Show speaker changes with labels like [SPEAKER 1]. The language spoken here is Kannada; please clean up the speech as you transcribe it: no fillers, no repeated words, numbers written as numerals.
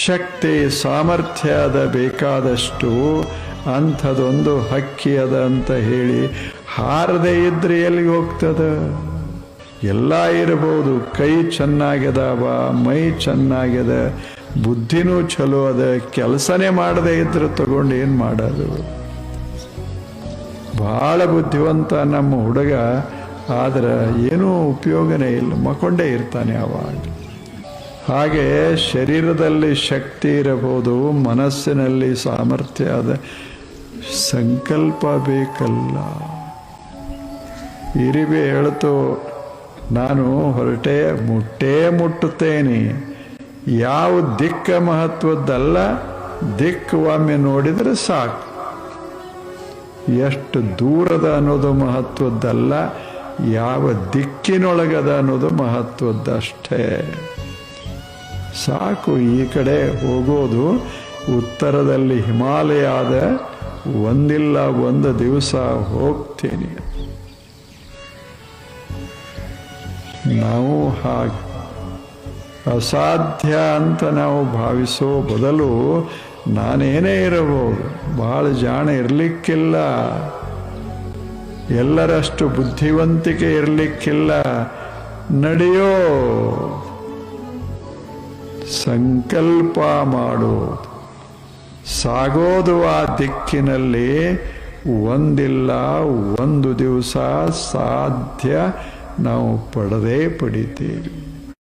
[SPEAKER 1] ಶಕ್ತಿ ಸಾಮರ್ಥ್ಯದ ಬೇಕಾದಷ್ಟು ಅಂಥದೊಂದು ಹಕ್ಕಿ ಅದ ಅಂತ ಹೇಳಿ ಹಾರದೇ ಇದ್ರೆ ಎಲ್ಲಿಗೆ ಹೋಗ್ತದ? ಎಲ್ಲ ಇರಬಹುದು, ಕೈ ಚೆನ್ನಾಗ್ಯದವ, ಮೈ ಚೆನ್ನಾಗ್ಯದ, ಬುದ್ಧಿನೂ ಚಲೋ ಅದ, ಕೆಲಸನೇ ಮಾಡದೇ ಇದ್ರೆ ತಗೊಂಡು ಏನು ಮಾಡೋದು? ಭಾಳ ಬುದ್ಧಿವಂತ ನಮ್ಮ ಹುಡುಗ, ಆದ್ರೆ ಏನೂ ಉಪಯೋಗನೇ ಇಲ್ಲ, ಮಕ್ಕೊಂಡೇ ಇರ್ತಾನೆ ಅವಾಗ. ಹಾಗೆ ಶರೀರದಲ್ಲಿ ಶಕ್ತಿ ಇರಬಹುದು, ಮನಸ್ಸಿನಲ್ಲಿ ಸಾಮರ್ಥ್ಯ ಅದ, ಸಂಕಲ್ಪ ಬೇಕಲ್ಲ. ಇರಿಬೆ ಹೇಳ್ತು, ನಾನು ಹೊರಟೆ ಮುಟ್ಟುತ್ತೇನೆ. ಯಾವ ದಿಕ್ಕ ಮಹತ್ವದ್ದಲ್ಲ, ದಿಕ್ಕು ಒಮ್ಮೆ ನೋಡಿದರೆ ಸಾಕು. ಎಷ್ಟು ದೂರದ ಅನ್ನೋದು ಮಹತ್ವದ್ದಲ್ಲ, ಯಾವ ದಿಕ್ಕಿನೊಳಗದ ಅನ್ನೋದು ಮಹತ್ವದ್ದಷ್ಟೇ ಸಾಕು. ಈ ಕಡೆ ಹೋಗೋದು ಉತ್ತರದಲ್ಲಿ ಹಿಮಾಲಯ ಆದ, ಒಂದಿಲ್ಲ ಒಂದು ದಿವಸ ಹೋಗ್ತೀನಿ. ನಾವು ಹಾಗೆ ಅಸಾಧ್ಯ ಅಂತ ನಾವು ಭಾವಿಸೋ ಬದಲು ನಾನೇನೇ ಇರಬಹುದು, ಭಾಳ ಜಾಣ ಇರಲಿಕ್ಕಿಲ್ಲ, ಎಲ್ಲರಷ್ಟು ಬುದ್ಧಿವಂತಿಕೆ ಇರಲಿಕ್ಕಿಲ್ಲ. ನಡೆಯೋ, ಸಂಕಲ್ಪ ಮಾಡೋದು, ಸಾಗೋದು ಆ ದಿಕ್ಕಿನಲ್ಲಿ. ಒಂದಿಲ್ಲ ಒಂದು ದಿವಸ ಸಾಧ್ಯ ನಾವು ಪಡೆದೇ ಪಡಿತೀವಿ.